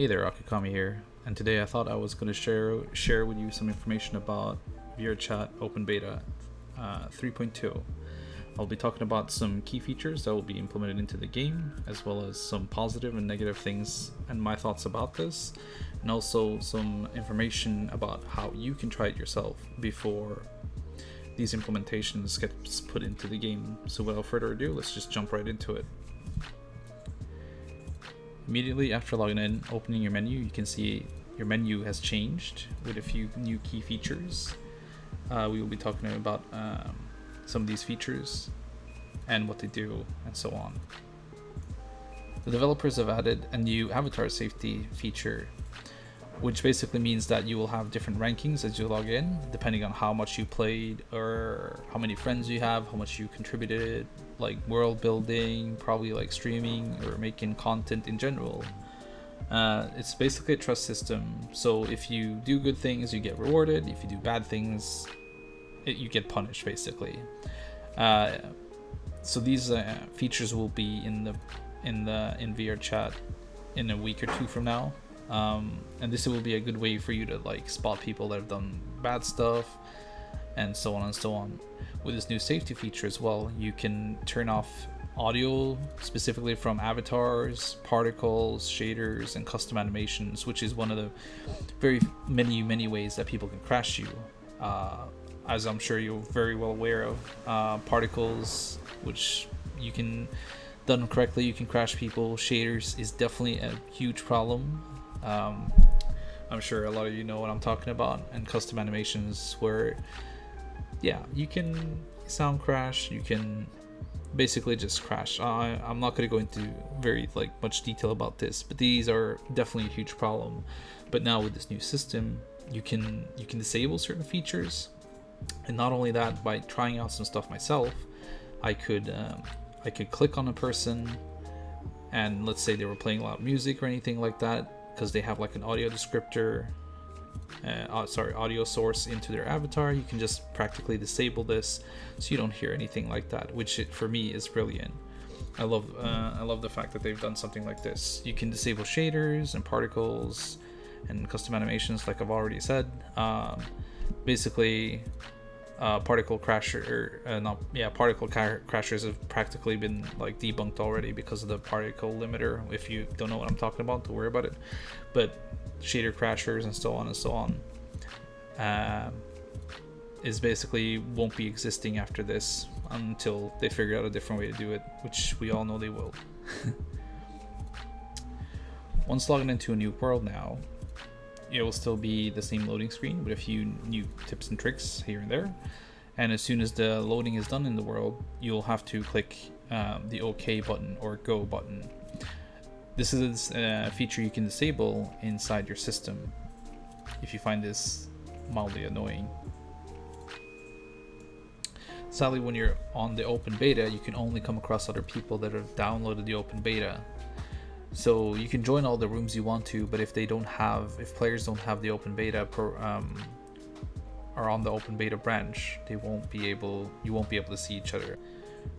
Hey there, Akikami here, and today I thought I was going to share with you some information about VRCHAT Open Beta 3.2. I'll be talking about some key features that will be implemented into the game, as well as some positive and negative things and my thoughts about this, and also some information about how you can try it yourself before these implementations get put into the game. So without further ado, let's just jump right into it. Immediately after logging in, opening your menu, you can see your menu has changed with a few new key features. We will be talking about some of these features and what they do and so on. The developers have added a new avatar safety feature, which basically means that you will have different rankings as you log in, depending on how much you played or how many friends you have, how much you contributed, like world building, probably like streaming or making content in general. It's basically a trust system, so if you do good things you get rewarded, if you do bad things you get punished basically. So these features will be in VRChat in a week or two from now. And this will be a good way for you to like spot people that have done bad stuff and so on and so on. With this new safety feature as well, you can turn off audio specifically from avatars, particles, shaders, and custom animations, which is one of the very many ways that people can crash you. As I'm sure you're very well aware of, particles, which you can, done correctly, you can crash people. Shaders is definitely a huge problem. I'm sure a lot of you know what I'm talking about. And custom animations where, yeah, you can sound crash, you can basically just crash. I'm not going to go into very much detail about this, but these are definitely a huge problem. But now with this new system, you can disable certain features. And not only that, by trying out some stuff myself, I could click on a person, and let's say they were playing loud music or anything like that, because they have like an audio descriptor, audio source into their avatar. You can just practically disable this, so you don't hear anything like that, which for me is brilliant. I love the fact that they've done something like this. You can disable shaders and particles and custom animations, like I've already said. Basically, particle crashers have practically been like debunked already because of the particle limiter. If you don't know what I'm talking about, don't worry about it. But shader crashers and so on is basically won't be existing after this until they figure out a different way to do it, which we all know they will. Once logging into a new world now, it will still be the same loading screen with a few new tips and tricks here and there. And as soon as the loading is done in the world, you'll have to click the OK button or Go button. This is a feature you can disable inside your system if you find this mildly annoying. Sadly, when you're on the open beta, you can only come across other people that have downloaded the open beta. So you can join all the rooms you want to, but if players don't have the open beta or on the open beta branch, you won't be able to see each other.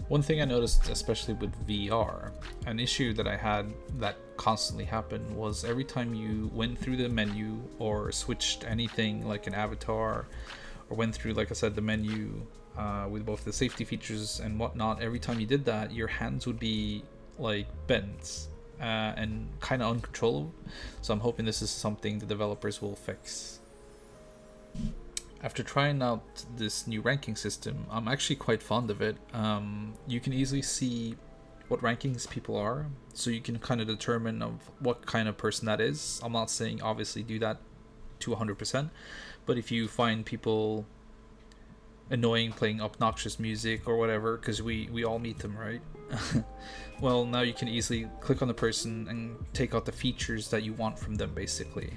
One thing I noticed, especially with VR, an issue that I had that constantly happened was every time you went through the menu or switched anything like an avatar, or went through, like I said, the menu with both the safety features and whatnot, every time you did that, your hands would be like bent and kind of uncontrollable. So I'm hoping this is something the developers will fix. After trying out this new ranking system, I'm actually quite fond of it. You can easily see what rankings people are, so you can kind of determine of what kind of person that is. I'm not saying obviously do that to 100%, but if you find people annoying playing obnoxious music or whatever, because we all meet them, right? Well, now you can easily click on the person and take out the features that you want from them, basically.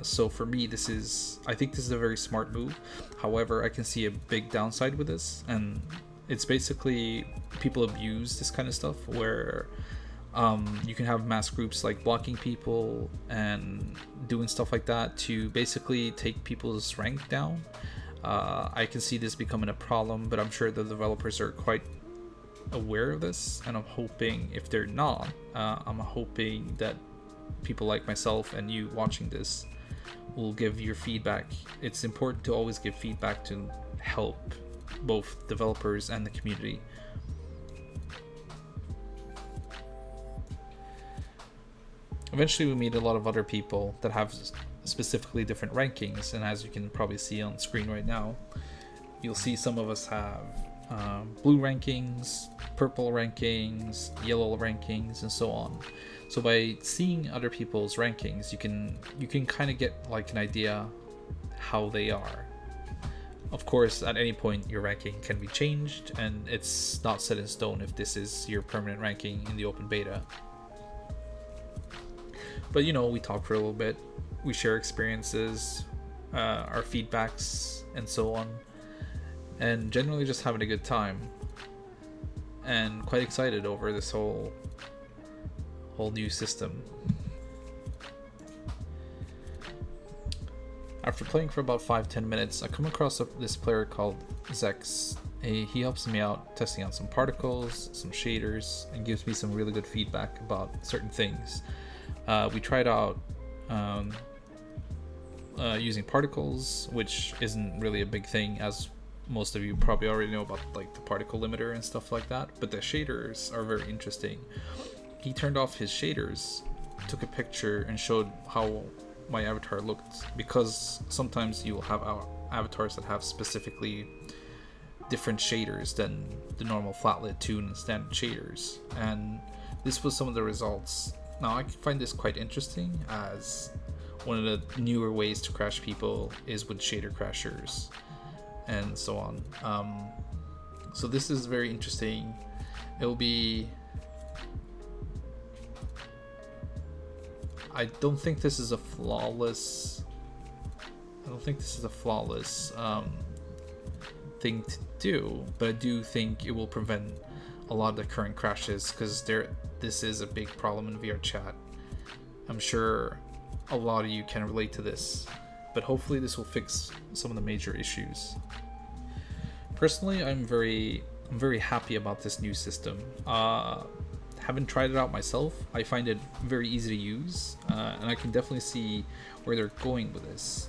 So for me, I think this is a very smart move. However, I can see a big downside with this, and it's basically people abuse this kind of stuff where you can have mass groups like blocking people and doing stuff like that to basically take people's rank down. I can see this becoming a problem, but I'm sure the developers are quite aware of this, and I'm hoping, if they're not, I'm hoping that people like myself and you watching this will give your feedback. It's important to always give feedback to help both developers and the community. Eventually we meet a lot of other people that have specifically different rankings, and as you can probably see on screen right now, you'll see some of us have blue rankings, purple rankings, yellow rankings, and so on. So by seeing other people's rankings, you can kind of get like an idea how they are. Of course, at any point your ranking can be changed, and it's not set in stone if this is your permanent ranking in the open beta. But you know, we talk for a little bit, we share experiences, our feedbacks, and so on, and generally just having a good time, and quite excited over this whole new system. After playing for about 5-10 minutes, I come across this player called Zex. He helps me out testing out some particles, some shaders, and gives me some really good feedback about certain things. We tried out using particles, which isn't really a big thing, as most of you probably already know about like the particle limiter and stuff like that, but the shaders are very interesting. He turned off his shaders, took a picture, and showed how my avatar looked, because sometimes you'll have avatars that have specifically different shaders than the normal flat-lit, toon, and standard shaders, and this was some of the results. Now I find this quite interesting, as one of the newer ways to crash people is with shader crashers and so on. So this is very interesting. It'll be... I don't think this is a flawless thing to do, but I do think it will prevent a lot of the current crashes, because this is a big problem in VRChat. I'm sure a lot of you can relate to this, but hopefully this will fix some of the major issues. Personally, I'm very happy about this new system. Haven't tried it out myself. I find it very easy to use, and I can definitely see where they're going with this.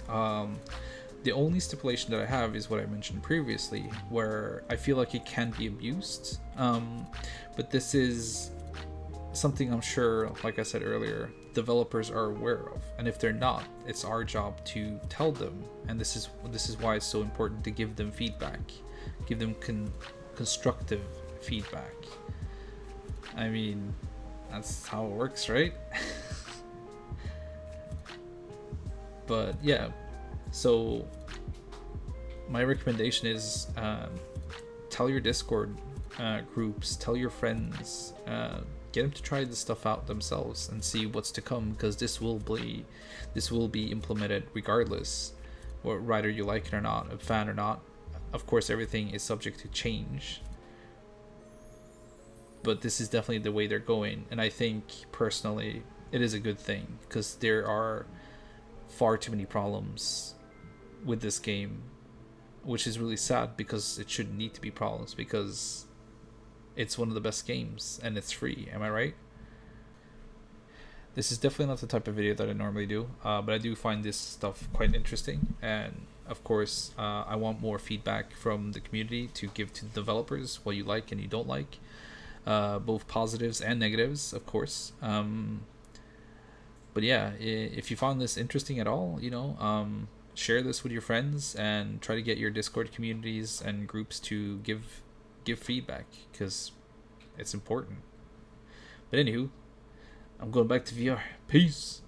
The only stipulation that I have is what I mentioned previously, where I feel like it can be abused, but this is something I'm sure, like I said earlier, developers are aware of, and if they're not, it's our job to tell them, and this is why it's so important to give them feedback, give them constructive feedback. I mean, that's how it works, right? But yeah, so my recommendation is tell your Discord groups, tell your friends, get them to try this stuff out themselves and see what's to come, because this will be implemented regardless, whether you like it or not, a fan or not. Of course, everything is subject to change, but this is definitely the way they're going, and I think personally it is a good thing, because there are far too many problems with this game, which is really sad, because it shouldn't need to be problems, because it's one of the best games and it's free. Am I right? This is definitely not the type of video that I normally do, but I do find this stuff quite interesting, and of course I want more feedback from the community to give to the developers, what you like and you don't like, both positives and negatives, of course. But yeah, if you found this interesting at all, you know, share this with your friends and try to get your Discord communities and groups to give feedback, because it's important. But anywho, I'm going back to VR. Peace.